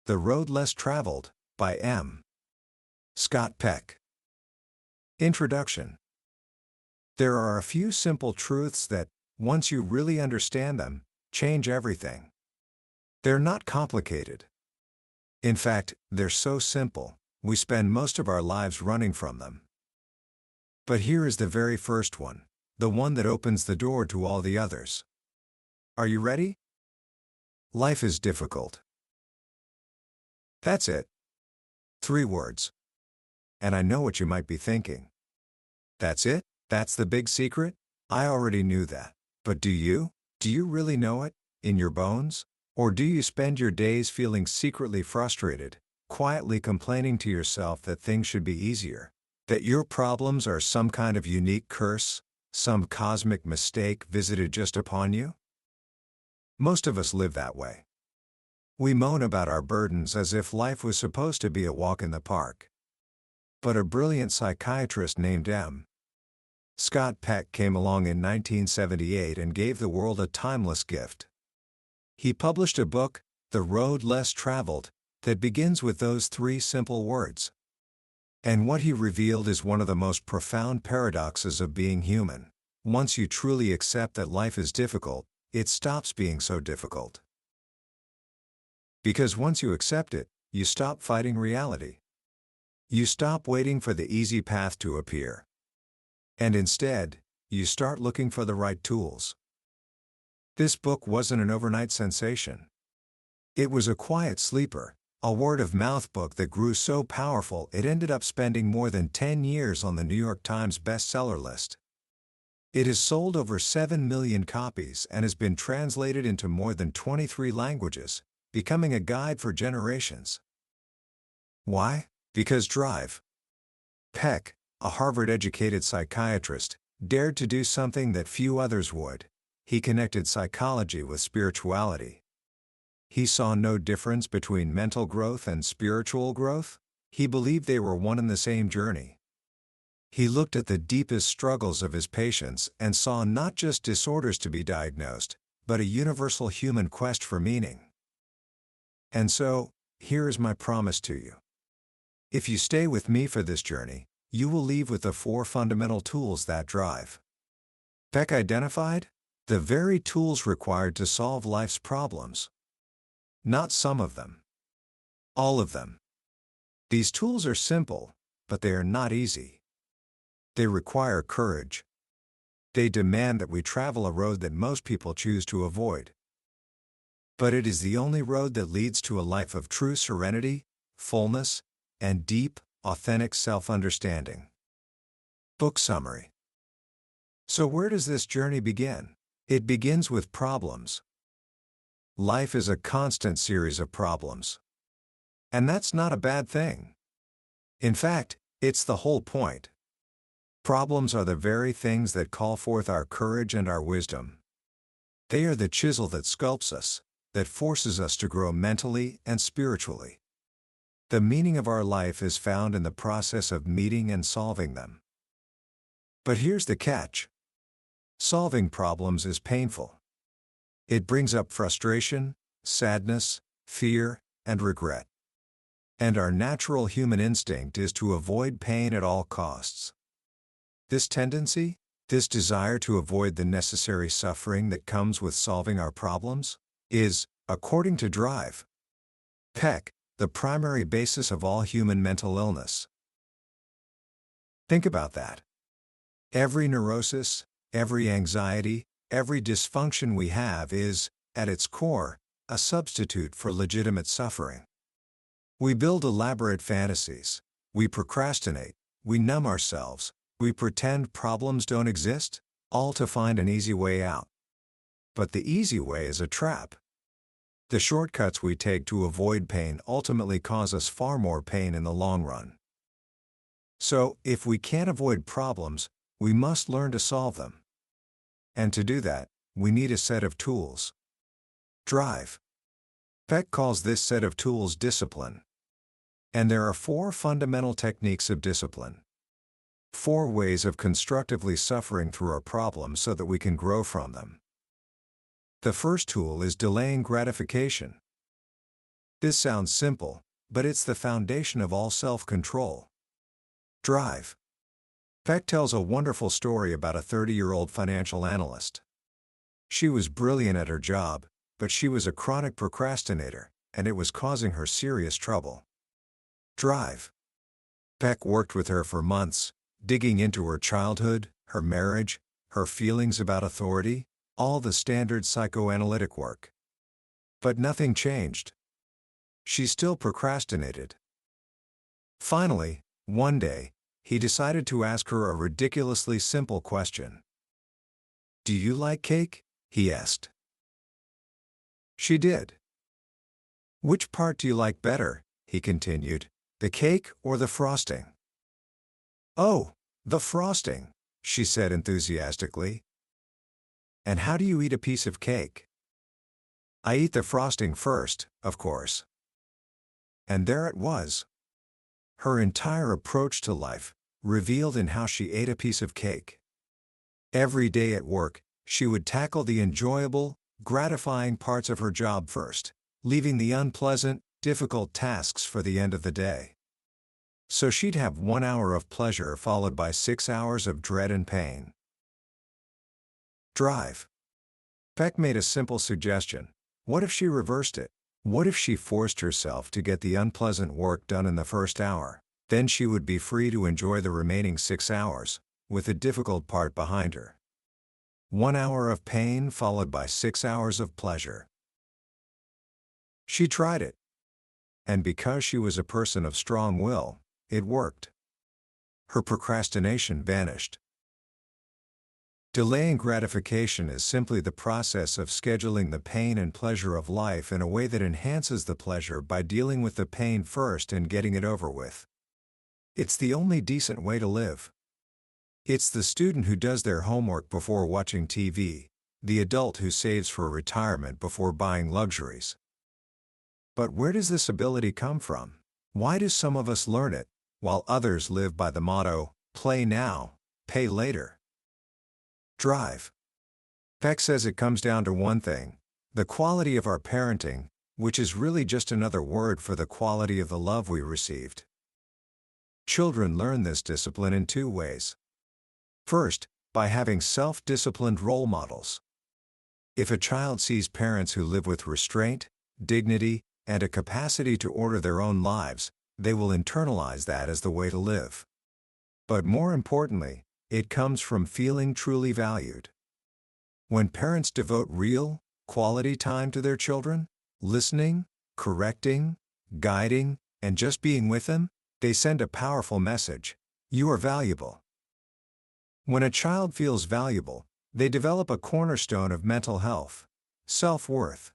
The Road Less Traveled, by M. Scott Peck. Introduction. There are a few simple truths that, once you really understand them, change everything. They're not complicated. In fact, they're so simple, we spend most of our lives running from them. But here is the very first one, the one that opens the door to all the others. Are you ready? Life is difficult. That's it. 3 words. And I know what you might be thinking. That's it? That's the big secret? I already knew that. But do you? Do you really know it, in your bones? Or do you spend your days feeling secretly frustrated, quietly complaining to yourself that things should be easier? That your problems are some kind of unique curse, some cosmic mistake visited just upon you? Most of us live that way. We moan about our burdens as if life was supposed to be a walk in the park. But a brilliant psychiatrist named M. Scott Peck came along in 1978 and gave the world a timeless gift. He published a book, The Road Less Traveled, that begins with those 3 simple words. And what he revealed is one of the most profound paradoxes of being human. Once you truly accept that life is difficult, it stops being so difficult. Because once you accept it, you stop fighting reality. You stop waiting for the easy path to appear. And instead, you start looking for the right tools. This book wasn't an overnight sensation. It was a quiet sleeper, a word-of-mouth book that grew so powerful it ended up spending more than 10 years on the New York Times bestseller list. It has sold over 7 million copies and has been translated into more than 23 languages, becoming a guide for generations. Why? Because drive. Peck, a Harvard-educated psychiatrist, dared to do something that few others would. He connected psychology with spirituality. He saw no difference between mental growth and spiritual growth. He believed they were one and the same journey. He looked at the deepest struggles of his patients and saw not just disorders to be diagnosed, but a universal human quest for meaning. And so, here is my promise to you. If you stay with me for this journey, you will leave with the 4 fundamental tools that drive. Peck identified the very tools required to solve life's problems. Not some of them. All of them. These tools are simple, but they are not easy. They require courage. They demand that we travel a road that most people choose to avoid. But it is the only road that leads to a life of true serenity, fullness, and deep, authentic self-understanding. Book summary. So where does this journey begin? It begins with problems. Life is a constant series of problems. And that's not a bad thing. In fact, it's the whole point. Problems are the very things that call forth our courage and our wisdom. They are the chisel that sculpts us, that forces us to grow mentally and spiritually. The meaning of our life is found in the process of meeting and solving them. But here's the catch. Solving problems is painful. It brings up frustration, sadness, fear, and regret. And our natural human instinct is to avoid pain at all costs. This tendency, this desire to avoid the necessary suffering that comes with solving our problems, is, according to Drive, Peck, the primary basis of all human mental illness. Think about that. Every neurosis, every anxiety, every dysfunction we have is, at its core, a substitute for legitimate suffering. We build elaborate fantasies, we procrastinate, we numb ourselves, we pretend problems don't exist, all to find an easy way out. But the easy way is a trap. The shortcuts we take to avoid pain ultimately cause us far more pain in the long run. So, if we can't avoid problems, we must learn to solve them. And to do that, we need a set of tools. Drive. Peck calls this set of tools discipline. And there are 4 fundamental techniques of discipline. 4 ways of constructively suffering through our problems so that we can grow from them. The first tool is delaying gratification. This sounds simple, but it's the foundation of all self-control. Drive. Peck tells a wonderful story about a 30-year-old financial analyst. She was brilliant at her job, but she was a chronic procrastinator, and it was causing her serious trouble. Drive. Peck worked with her for months, digging into her childhood, her marriage, her feelings about authority, all the standard psychoanalytic work. But nothing changed. She still procrastinated. Finally, one day, he decided to ask her a ridiculously simple question. "Do you like cake?" he asked. She did. "Which part do you like better?" he continued, "the cake or the frosting?" "Oh, the frosting," she said enthusiastically. "And how do you eat a piece of cake?" "I eat the frosting first, of course." And there it was. Her entire approach to life, revealed in how she ate a piece of cake. Every day at work, she would tackle the enjoyable, gratifying parts of her job first, leaving the unpleasant, difficult tasks for the end of the day. So she'd have 1 hour of pleasure followed by 6 hours of dread and pain. Drive. Peck made a simple suggestion. What if she reversed it? What if she forced herself to get the unpleasant work done in the first hour? Then she would be free to enjoy the remaining 6 hours, with the difficult part behind her. 1 hour of pain followed by 6 hours of pleasure. She tried it. And because she was a person of strong will, it worked. Her procrastination vanished. Delaying gratification is simply the process of scheduling the pain and pleasure of life in a way that enhances the pleasure by dealing with the pain first and getting it over with. It's the only decent way to live. It's the student who does their homework before watching TV, the adult who saves for retirement before buying luxuries. But where does this ability come from? Why do some of us learn it, while others live by the motto, play now, pay later? Drive. Peck says it comes down to one thing: the quality of our parenting, which is really just another word for the quality of the love we received. Children learn this discipline in 2 ways. First, by having self-disciplined role models. If a child sees parents who live with restraint, dignity, and a capacity to order their own lives, they will internalize that as the way to live. But more importantly, it comes from feeling truly valued. When parents devote real, quality time to their children, listening, correcting, guiding, and just being with them, they send a powerful message: you are valuable. When a child feels valuable, they develop a cornerstone of mental health: self-worth.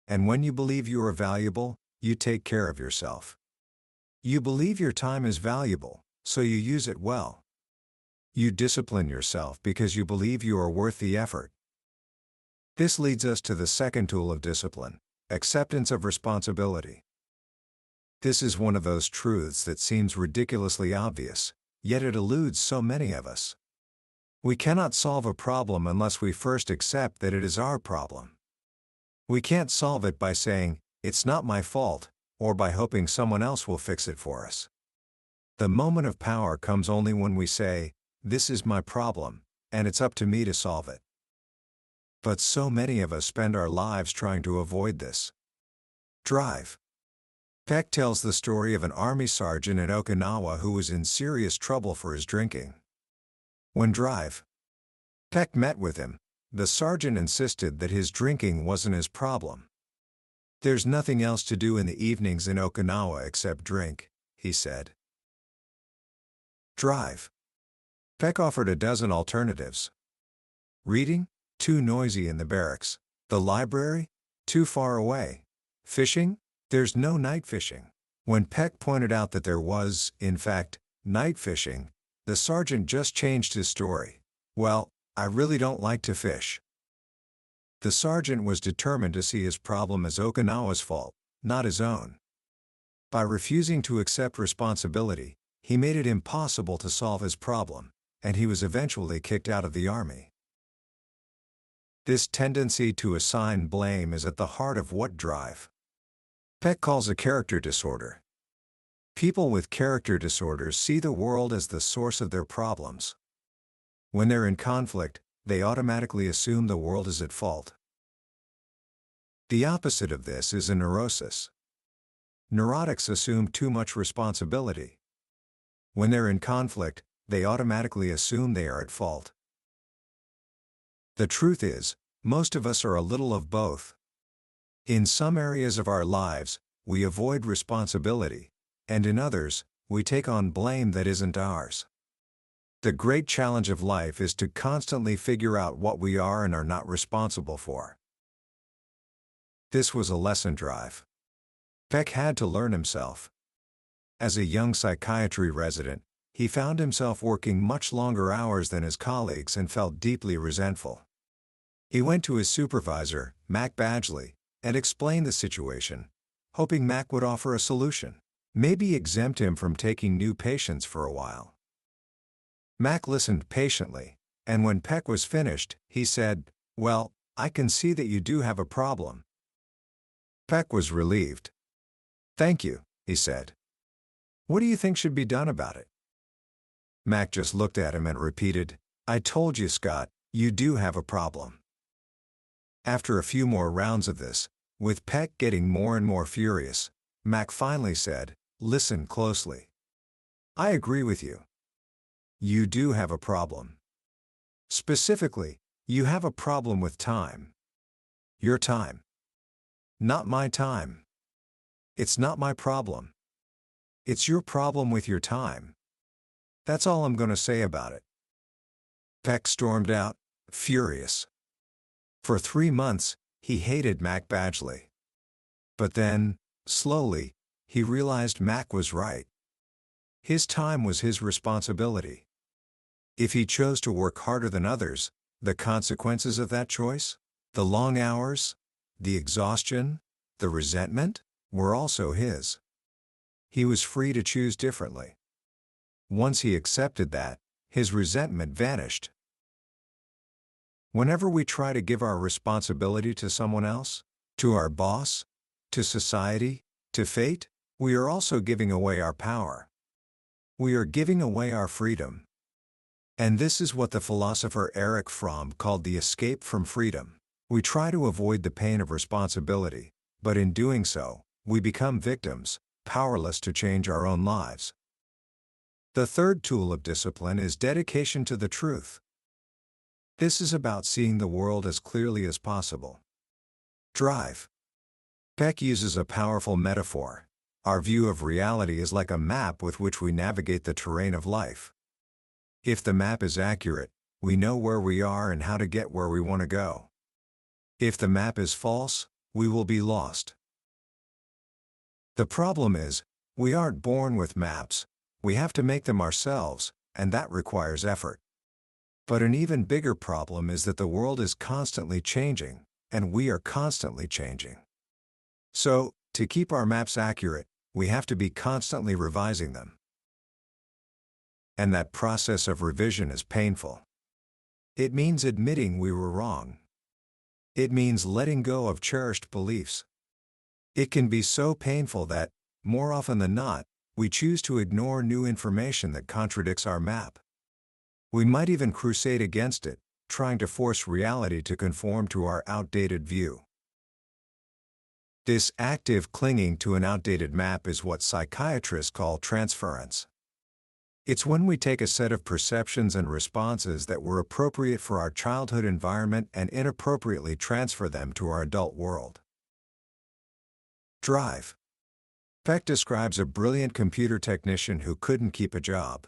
And when you believe you are valuable, you take care of yourself. You believe your time is valuable, so you use it well. You discipline yourself because you believe you are worth the effort. This leads us to the second tool of discipline: acceptance of responsibility. This is one of those truths that seems ridiculously obvious, yet it eludes so many of us. We cannot solve a problem unless we first accept that it is our problem. We can't solve it by saying, "It's not my fault," or by hoping someone else will fix it for us. The moment of power comes only when we say, "This is my problem, and it's up to me to solve it." But so many of us spend our lives trying to avoid this. Drive. Peck tells the story of an army sergeant in Okinawa who was in serious trouble for his drinking. When Peck met with him, the sergeant insisted that his drinking wasn't his problem. "There's nothing else to do in the evenings in Okinawa except drink," he said. Drive. Peck offered a dozen alternatives. Reading? Too noisy in the barracks. The library? Too far away. Fishing? There's no night fishing. When Peck pointed out that there was, in fact, night fishing, the sergeant just changed his story. "Well, I really don't like to fish." The sergeant was determined to see his problem as Okinawa's fault, not his own. By refusing to accept responsibility, he made it impossible to solve his problem, and he was eventually kicked out of the army. This tendency to assign blame is at the heart of what drive. Peck calls a character disorder. People with character disorders see the world as the source of their problems. When they're in conflict, they automatically assume the world is at fault. The opposite of this is a neurosis. Neurotics assume too much responsibility. When they're in conflict, they automatically assume they are at fault. The truth is, most of us are a little of both. In some areas of our lives, we avoid responsibility, and in others, we take on blame that isn't ours. The great challenge of life is to constantly figure out what we are and are not responsible for. This was a lesson drive. Peck had to learn himself. As a young psychiatry resident, he found himself working much longer hours than his colleagues and felt deeply resentful. He went to his supervisor, Mac Badgley, and explained the situation, hoping Mac would offer a solution, maybe exempt him from taking new patients for a while. Mac listened patiently, and when Peck was finished, he said, "Well, I can see that you do have a problem." Peck was relieved. "Thank you," he said. "What do you think should be done about it?" Mac just looked at him and repeated, "I told you, Scott, you do have a problem." After a few more rounds of this, with Peck getting more and more furious, Mac finally said, "Listen closely. I agree with you. You do have a problem. Specifically, you have a problem with time. Your time. Not my time. It's not my problem. It's your problem with your time. That's all I'm going to say about it." Peck stormed out, furious. For 3 months, he hated Mac Badgley. But then, slowly, he realized Mac was right. His time was his responsibility. If he chose to work harder than others, the consequences of that choice, the long hours, the exhaustion, the resentment, were also his. He was free to choose differently. Once he accepted that, his resentment vanished. Whenever we try to give our responsibility to someone else, to our boss, to society, to fate, we are also giving away our power. We are giving away our freedom. And this is what the philosopher Erich Fromm called the escape from freedom. We try to avoid the pain of responsibility, but in doing so, we become victims, powerless to change our own lives. The third tool of discipline is dedication to the truth. This is about seeing the world as clearly as possible. Drive. Peck uses a powerful metaphor. Our view of reality is like a map with which we navigate the terrain of life. If the map is accurate, we know where we are and how to get where we want to go. If the map is false, we will be lost. The problem is, we aren't born with maps. We have to make them ourselves, and that requires effort. But an even bigger problem is that the world is constantly changing, and we are constantly changing. So, to keep our maps accurate, we have to be constantly revising them. And that process of revision is painful. It means admitting we were wrong. It means letting go of cherished beliefs. It can be so painful that, more often than not, we choose to ignore new information that contradicts our map. We might even crusade against it, trying to force reality to conform to our outdated view. This active clinging to an outdated map is what psychiatrists call transference. It's when we take a set of perceptions and responses that were appropriate for our childhood environment and inappropriately transfer them to our adult world. Drive. Peck describes a brilliant computer technician who couldn't keep a job.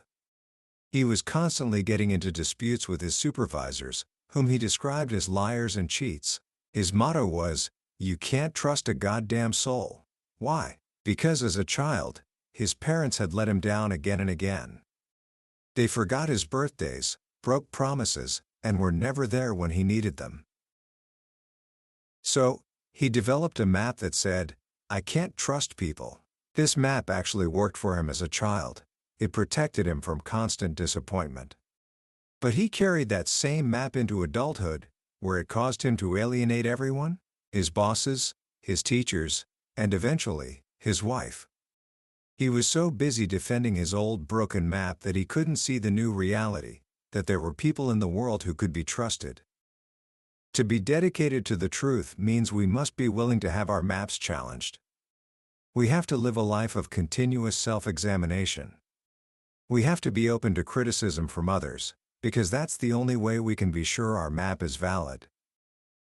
He was constantly getting into disputes with his supervisors, whom he described as liars and cheats. His motto was, "You can't trust a goddamn soul." Why? Because as a child, his parents had let him down again and again. They forgot his birthdays, broke promises, and were never there when he needed them. So, he developed a map that said, "I can't trust people." This map actually worked for him as a child. It protected him from constant disappointment. But he carried that same map into adulthood, where it caused him to alienate everyone, his bosses, his teachers, and eventually, his wife. He was so busy defending his old broken map that he couldn't see the new reality, that there were people in the world who could be trusted. To be dedicated to the truth means we must be willing to have our maps challenged. We have to live a life of continuous self-examination. We have to be open to criticism from others, because that's the only way we can be sure our map is valid.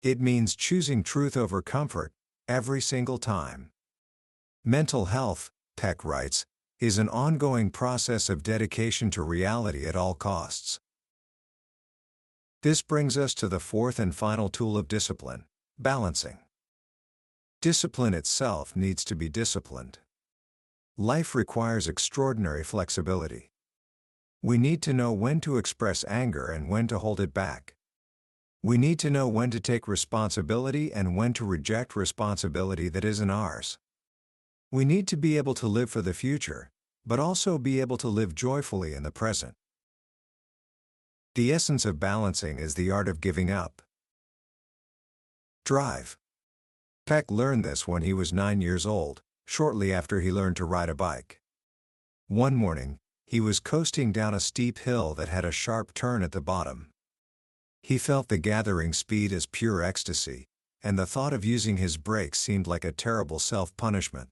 It means choosing truth over comfort, every single time. Mental health, Peck writes, is an ongoing process of dedication to reality at all costs. This brings us to the fourth and final tool of discipline, balancing. Discipline itself needs to be disciplined. Life requires extraordinary flexibility. We need to know when to express anger and when to hold it back. We need to know when to take responsibility and when to reject responsibility that isn't ours. We need to be able to live for the future, but also be able to live joyfully in the present. The essence of balancing is the art of giving up. Drive. Peck learned this when he was 9 years old, shortly after he learned to ride a bike. One morning, he was coasting down a steep hill that had a sharp turn at the bottom. He felt the gathering speed as pure ecstasy, and the thought of using his brakes seemed like a terrible self-punishment.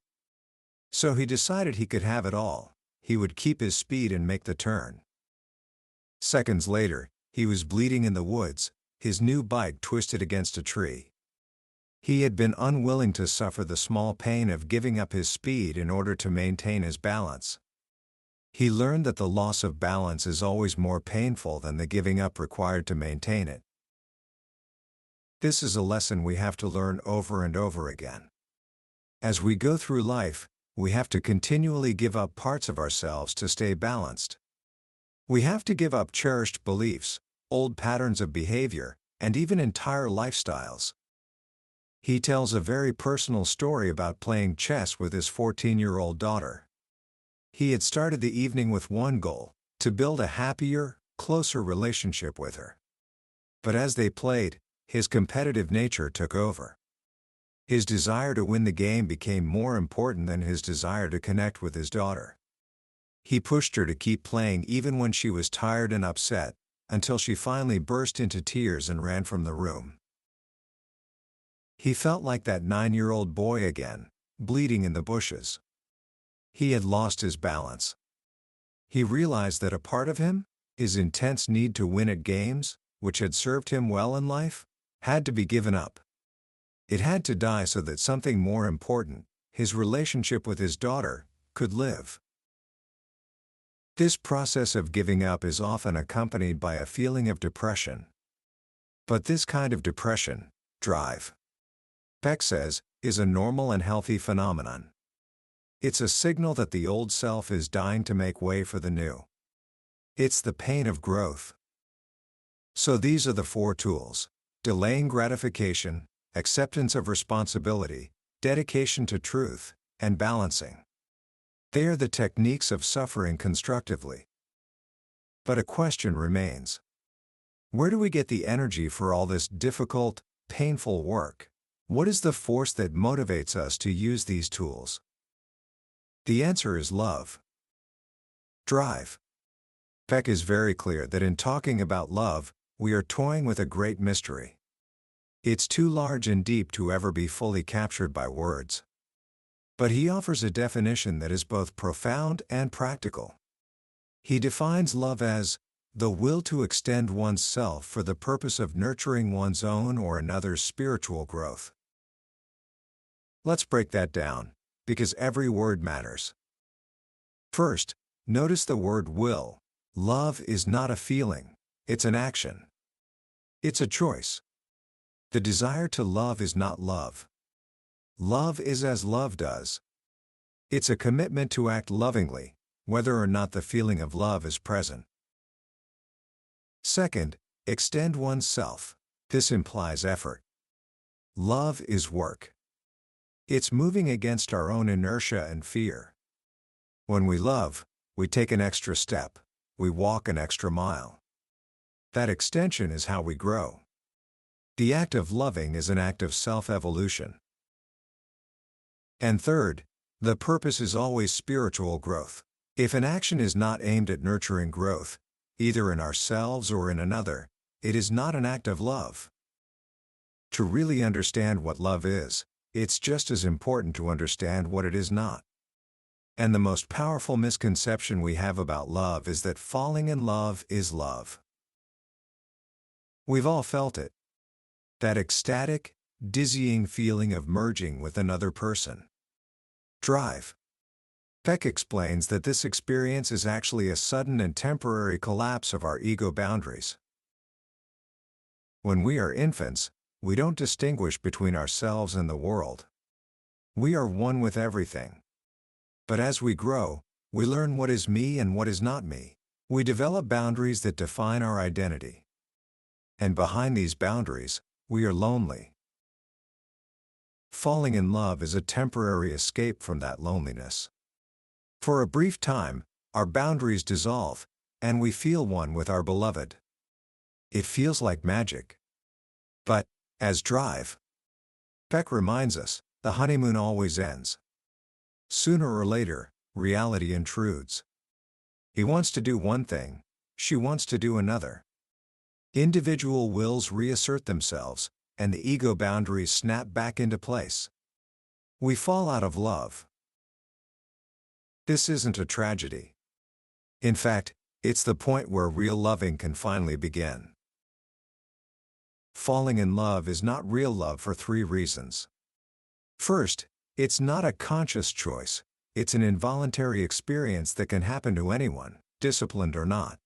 So he decided he could have it all. He would keep his speed and make the turn. Seconds later, he was bleeding in the woods, his new bike twisted against a tree. He had been unwilling to suffer the small pain of giving up his speed in order to maintain his balance. He learned that the loss of balance is always more painful than the giving up required to maintain it. This is a lesson we have to learn over and over again. As we go through life, we have to continually give up parts of ourselves to stay balanced. We have to give up cherished beliefs, old patterns of behavior, and even entire lifestyles. He tells a very personal story about playing chess with his 14-year-old daughter. He had started the evening with one goal: to build a happier, closer relationship with her. But as they played, his competitive nature took over. His desire to win the game became more important than his desire to connect with his daughter. He pushed her to keep playing even when she was tired and upset, until she finally burst into tears and ran from the room. He felt like that 9-year-old boy again, bleeding in the bushes. He had lost his balance. He realized that a part of him, his intense need to win at games, which had served him well in life, had to be given up. It had to die so that something more important, his relationship with his daughter, could live. This process of giving up is often accompanied by a feeling of depression. But this kind of depression, drive, Peck says, is a normal and healthy phenomenon. It's a signal that the old self is dying to make way for the new. It's the pain of growth. So these are the 4 tools: delaying gratification, acceptance of responsibility, dedication to truth, and balancing. They are the techniques of suffering constructively. But a question remains. Where do we get the energy for all this difficult, painful work? What is the force that motivates us to use these tools? The answer is love. Drive. Peck is very clear that in talking about love, we are toying with a great mystery. It's too large and deep to ever be fully captured by words. But he offers a definition that is both profound and practical. He defines love as the will to extend one's self for the purpose of nurturing one's own or another's spiritual growth. Let's break that down, because every word matters. First, notice the word will. Love is not a feeling, it's an action. It's a choice. The desire to love is not love. Love is as love does. It's a commitment to act lovingly, whether or not the feeling of love is present. Second, extend oneself. This implies effort. Love is work. It's moving against our own inertia and fear. When we love, we take an extra step, we walk an extra mile. That extension is how we grow. The act of loving is an act of self-evolution. And third, the purpose is always spiritual growth. If an action is not aimed at nurturing growth, either in ourselves or in another, it is not an act of love. To really understand what love is, it's just as important to understand what it is not. And the most powerful misconception we have about love is that falling in love is love. We've all felt it. That ecstatic, dizzying feeling of merging with another person. Drive. Peck explains that this experience is actually a sudden and temporary collapse of our ego boundaries. When we are infants, we don't distinguish between ourselves and the world. We are one with everything. But as we grow, we learn what is me and what is not me. We develop boundaries that define our identity. And behind these boundaries, we are lonely. Falling in love is a temporary escape from that loneliness. For a brief time, our boundaries dissolve, and we feel one with our beloved. It feels like magic. But, as Drive. Peck reminds us, the honeymoon always ends. Sooner or later, reality intrudes. He wants to do one thing, she wants to do another. Individual wills reassert themselves, and the ego boundaries snap back into place. We fall out of love. This isn't a tragedy. In fact, it's the point where real loving can finally begin. Falling in love is not real love for 3 reasons. First, it's not a conscious choice, it's an involuntary experience that can happen to anyone, disciplined or not.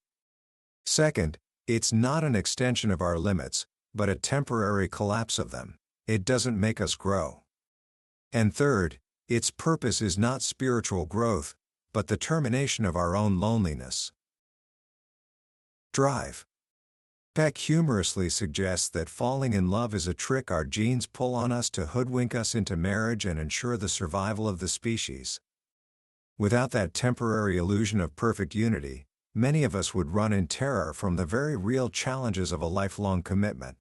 Second, it's not an extension of our limits, but a temporary collapse of them. It doesn't make us grow. And third, its purpose is not spiritual growth, but the termination of our own loneliness. Drive. Peck humorously suggests that falling in love is a trick our genes pull on us to hoodwink us into marriage and ensure the survival of the species. Without that temporary illusion of perfect unity, many of us would run in terror from the very real challenges of a lifelong commitment.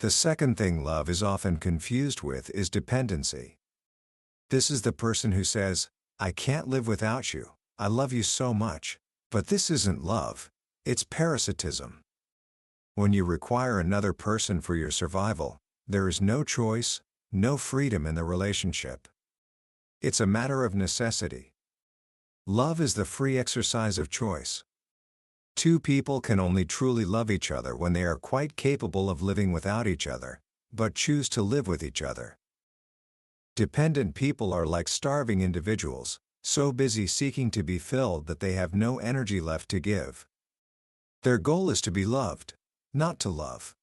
The second thing love is often confused with is dependency. This is the person who says, "I can't live without you, I love you so much." But this isn't love, it's parasitism. When you require another person for your survival, there is no choice, no freedom in the relationship. It's a matter of necessity. Love is the free exercise of choice. 2 people can only truly love each other when they are quite capable of living without each other, but choose to live with each other. Dependent people are like starving individuals, so busy seeking to be filled that they have no energy left to give. Their goal is to be loved, not to love.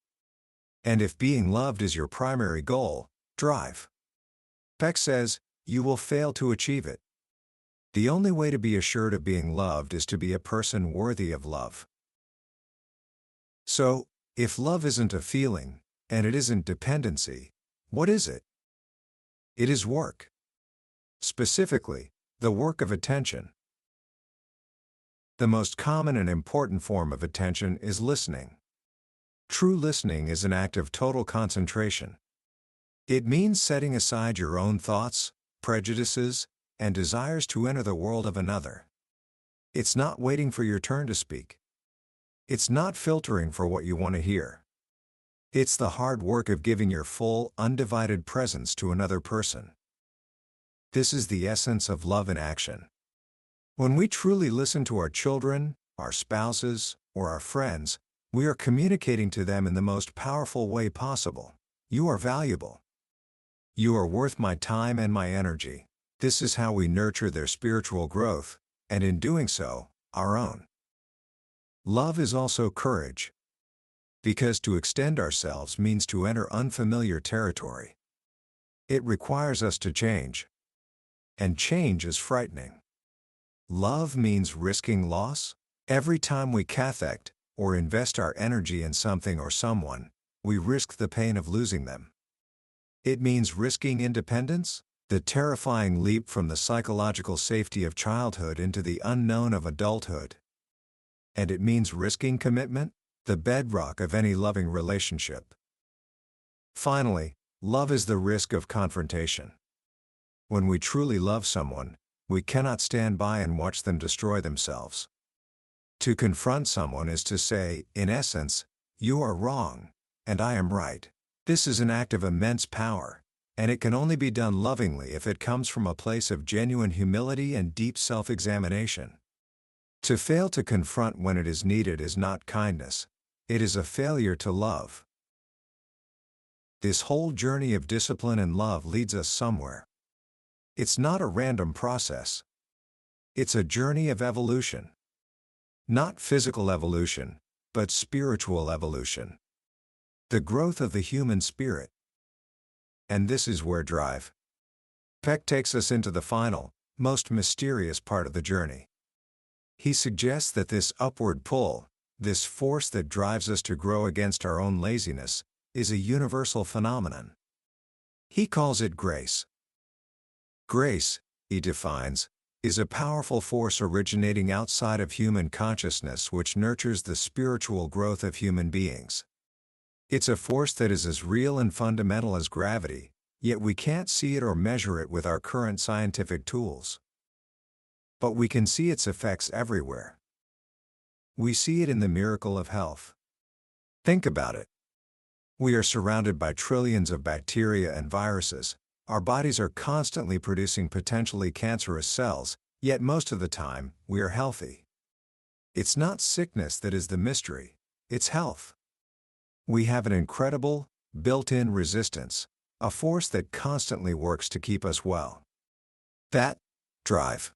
And if being loved is your primary goal, drive. Peck says, you will fail to achieve it. The only way to be assured of being loved is to be a person worthy of love. So, if love isn't a feeling, and it isn't dependency, what is it? It is work. Specifically, the work of attention. The most common and important form of attention is listening. True listening is an act of total concentration. It means setting aside your own thoughts, prejudices, and desires to enter the world of another. It's not waiting for your turn to speak. It's not filtering for what you want to hear. It's the hard work of giving your full, undivided presence to another person. This is the essence of love in action. When we truly listen to our children, our spouses, or our friends, we are communicating to them in the most powerful way possible. You are valuable. You are worth my time and my energy. This is how we nurture their spiritual growth, and in doing so, our own. Love is also courage. Because to extend ourselves means to enter unfamiliar territory. It requires us to change. And change is frightening. Love means risking loss. Every time we cathect, or invest our energy in something or someone, we risk the pain of losing them. It means risking independence, the terrifying leap from the psychological safety of childhood into the unknown of adulthood. And it means risking commitment, the bedrock of any loving relationship. Finally, love is the risk of confrontation. When we truly love someone, we cannot stand by and watch them destroy themselves. To confront someone is to say, in essence, you are wrong, and I am right. This is an act of immense power, and it can only be done lovingly if it comes from a place of genuine humility and deep self-examination. To fail to confront when it is needed is not kindness, it is a failure to love. This whole journey of discipline and love leads us somewhere. It's not a random process. It's a journey of evolution. Not physical evolution, but spiritual evolution. The growth of the human spirit. And this is where Peck takes us into the final, most mysterious part of the journey. He suggests that this upward pull, this force that drives us to grow against our own laziness, is a universal phenomenon. He calls it grace. Grace, he defines, is a powerful force originating outside of human consciousness which nurtures the spiritual growth of human beings. It's a force that is as real and fundamental as gravity, yet we can't see it or measure it with our current scientific tools. But we can see its effects everywhere. We see it in the miracle of health. Think about it. We are surrounded by trillions of bacteria and viruses. Our bodies are constantly producing potentially cancerous cells, yet most of the time, we are healthy. It's not sickness that is the mystery, it's health. We have an incredible, built-in resistance, a force that constantly works to keep us well. That drive,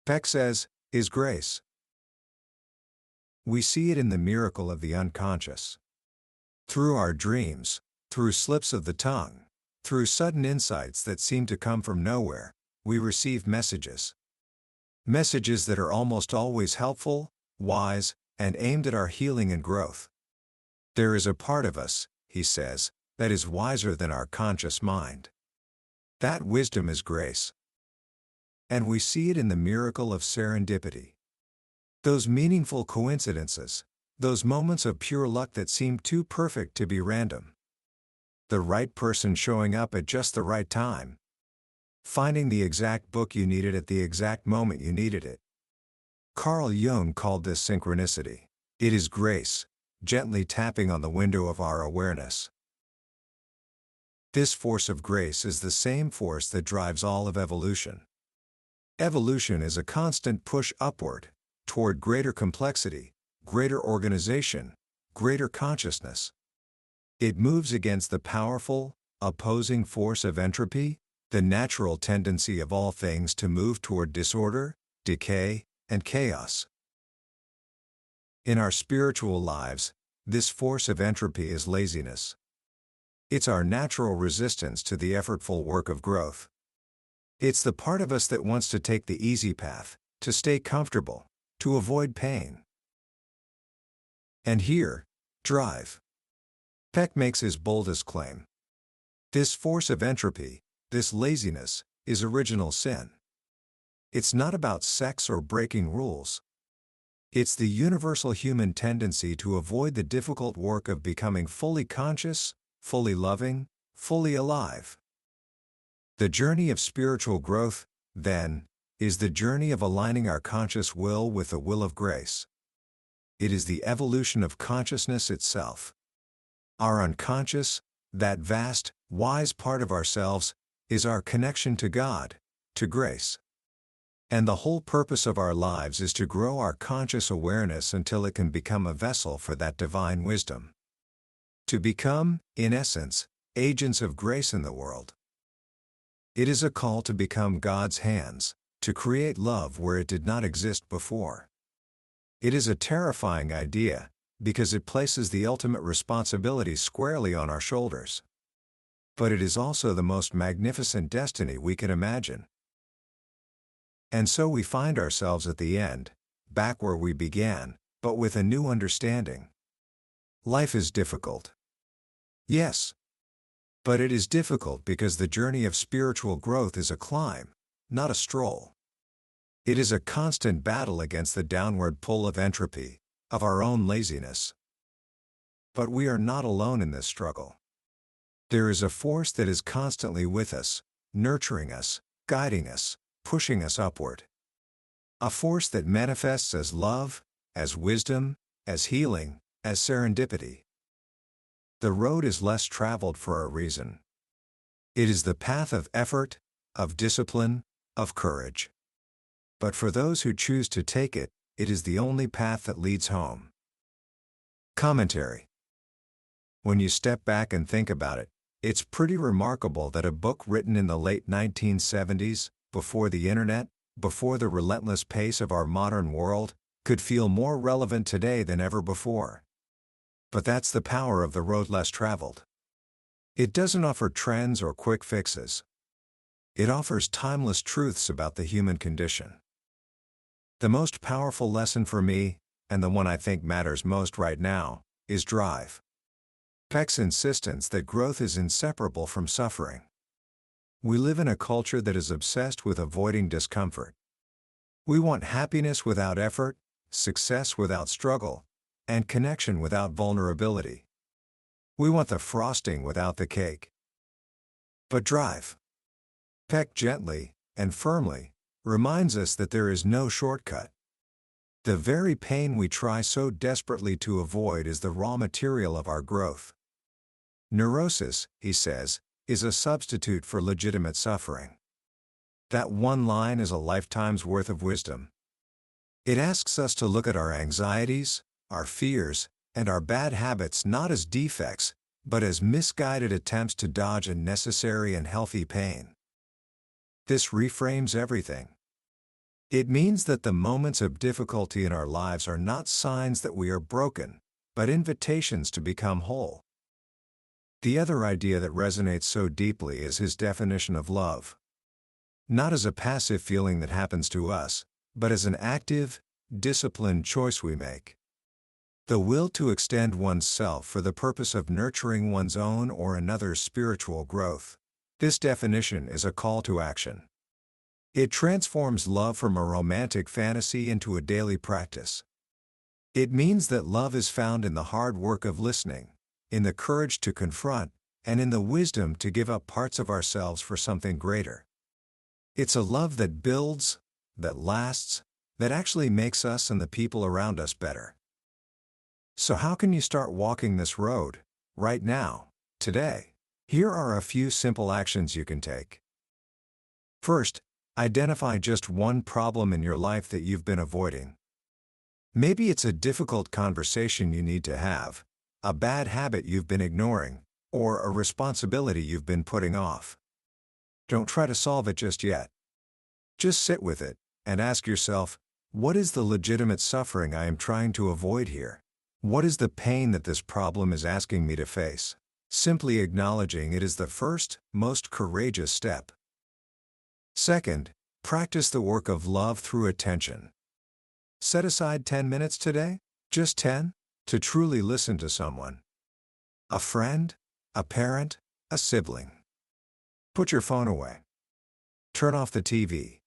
Peck says, is grace. We see it in the miracle of the unconscious. Through our dreams, through slips of the tongue, through sudden insights that seem to come from nowhere, we receive messages. Messages that are almost always helpful, wise, and aimed at our healing and growth. There is a part of us, he says, that is wiser than our conscious mind. That wisdom is grace. And we see it in the miracle of serendipity. Those meaningful coincidences, those moments of pure luck that seem too perfect to be random. The right person showing up at just the right time. Finding the exact book you needed at the exact moment you needed it. Carl Jung called this synchronicity. It is grace, gently tapping on the window of our awareness. This force of grace is the same force that drives all of evolution. Evolution is a constant push upward, toward greater complexity, greater organization, greater consciousness. It moves against the powerful, opposing force of entropy, the natural tendency of all things to move toward disorder, decay, and chaos. In our spiritual lives, this force of entropy is laziness. It's our natural resistance to the effortful work of growth. It's the part of us that wants to take the easy path, to stay comfortable, to avoid pain. And here, Peck makes his boldest claim. This force of entropy, this laziness, is original sin. It's not about sex or breaking rules. It's the universal human tendency to avoid the difficult work of becoming fully conscious, fully loving, fully alive. The journey of spiritual growth, then, is the journey of aligning our conscious will with the will of grace. It is the evolution of consciousness itself. Our unconscious, that vast, wise part of ourselves, is our connection to God, to grace. And the whole purpose of our lives is to grow our conscious awareness until it can become a vessel for that divine wisdom. To become, in essence, agents of grace in the world. It is a call to become God's hands, to create love where it did not exist before. It is a terrifying idea, because it places the ultimate responsibility squarely on our shoulders. But it is also the most magnificent destiny we can imagine. And so we find ourselves at the end, back where we began, but with a new understanding. Life is difficult. Yes. But it is difficult because the journey of spiritual growth is a climb, not a stroll. It is a constant battle against the downward pull of entropy, of our own laziness. But we are not alone in this struggle. There is a force that is constantly with us, nurturing us, guiding us, pushing us upward. A force that manifests as love, as wisdom, as healing, as serendipity. The road is less traveled for a reason. It is the path of effort, of discipline, of courage. But for those who choose to take it, it is the only path that leads home. Commentary. When you step back and think about it, it's pretty remarkable that a book written in the late 1970s, before the internet, before the relentless pace of our modern world, could feel more relevant today than ever before. But that's the power of the road less traveled. It doesn't offer trends or quick fixes. It offers timeless truths about the human condition. The most powerful lesson for me, and the one I think matters most right now, is drive. Peck's insistence that growth is inseparable from suffering. We live in a culture that is obsessed with avoiding discomfort. We want happiness without effort, success without struggle, and connection without vulnerability. We want the frosting without the cake. But drive. Peck gently and firmly reminds us that there is no shortcut. The very pain we try so desperately to avoid is the raw material of our growth. Neurosis, he says, is a substitute for legitimate suffering. That one line is a lifetime's worth of wisdom. It asks us to look at our anxieties, our fears, and our bad habits not as defects, but as misguided attempts to dodge unnecessary and healthy pain. This reframes everything. It means that the moments of difficulty in our lives are not signs that we are broken, but invitations to become whole. The other idea that resonates so deeply is his definition of love. Not as a passive feeling that happens to us, but as an active, disciplined choice we make. The will to extend oneself for the purpose of nurturing one's own or another's spiritual growth. This definition is a call to action. It transforms love from a romantic fantasy into a daily practice. It means that love is found in the hard work of listening, in the courage to confront, and in the wisdom to give up parts of ourselves for something greater. It's a love that builds, that lasts, that actually makes us and the people around us better. So how can you start walking this road, right now, today? Here are a few simple actions you can take. First, identify just one problem in your life that you've been avoiding. Maybe it's a difficult conversation you need to have, a bad habit you've been ignoring, or a responsibility you've been putting off. Don't try to solve it just yet. Just sit with it, and ask yourself, what is the legitimate suffering I am trying to avoid here? What is the pain that this problem is asking me to face? Simply acknowledging it is the first, most courageous step. Second, practice the work of love through attention. Set aside 10 minutes today, just 10, to truly listen to someone. A friend, a parent, a sibling. Put your phone away. Turn off the TV.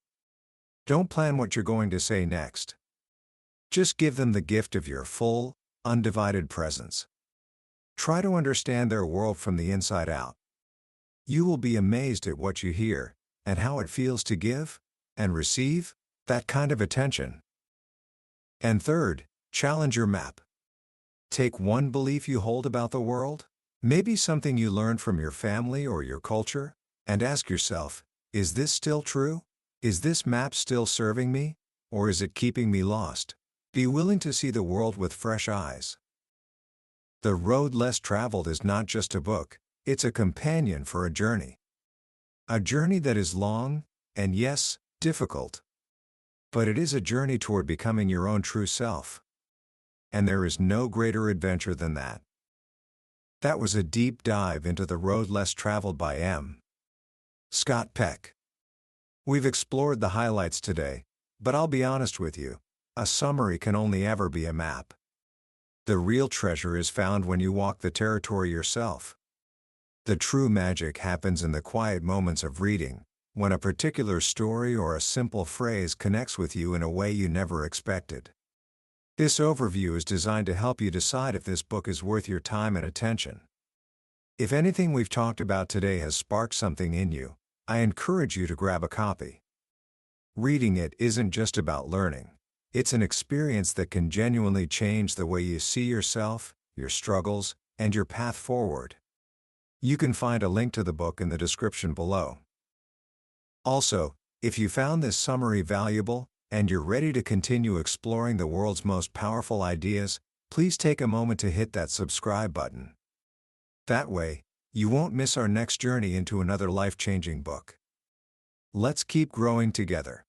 Don't plan what you're going to say next. Just give them the gift of your full, undivided presence. Try to understand their world from the inside out. You will be amazed at what you hear, and how it feels to give and receive that kind of attention. And third, challenge your map. Take one belief you hold about the world, maybe something you learned from your family or your culture, and ask yourself, is this still true? Is this map still serving me, or is it keeping me lost? Be willing to see the world with fresh eyes. The Road Less Traveled is not just a book, it's a companion for a journey. A journey that is long, and yes, difficult. But it is a journey toward becoming your own true self. And there is no greater adventure than that. That was a deep dive into The Road Less Traveled by M. Scott Peck. We've explored the highlights today, but I'll be honest with you, a summary can only ever be a map. The real treasure is found when you walk the territory yourself. The true magic happens in the quiet moments of reading, when a particular story or a simple phrase connects with you in a way you never expected. This overview is designed to help you decide if this book is worth your time and attention. If anything we've talked about today has sparked something in you, I encourage you to grab a copy. Reading it isn't just about learning. It's an experience that can genuinely change the way you see yourself, your struggles, and your path forward. You can find a link to the book in the description below. Also, if you found this summary valuable, and you're ready to continue exploring the world's most powerful ideas, please take a moment to hit that subscribe button. That way, you won't miss our next journey into another life-changing book. Let's keep growing together.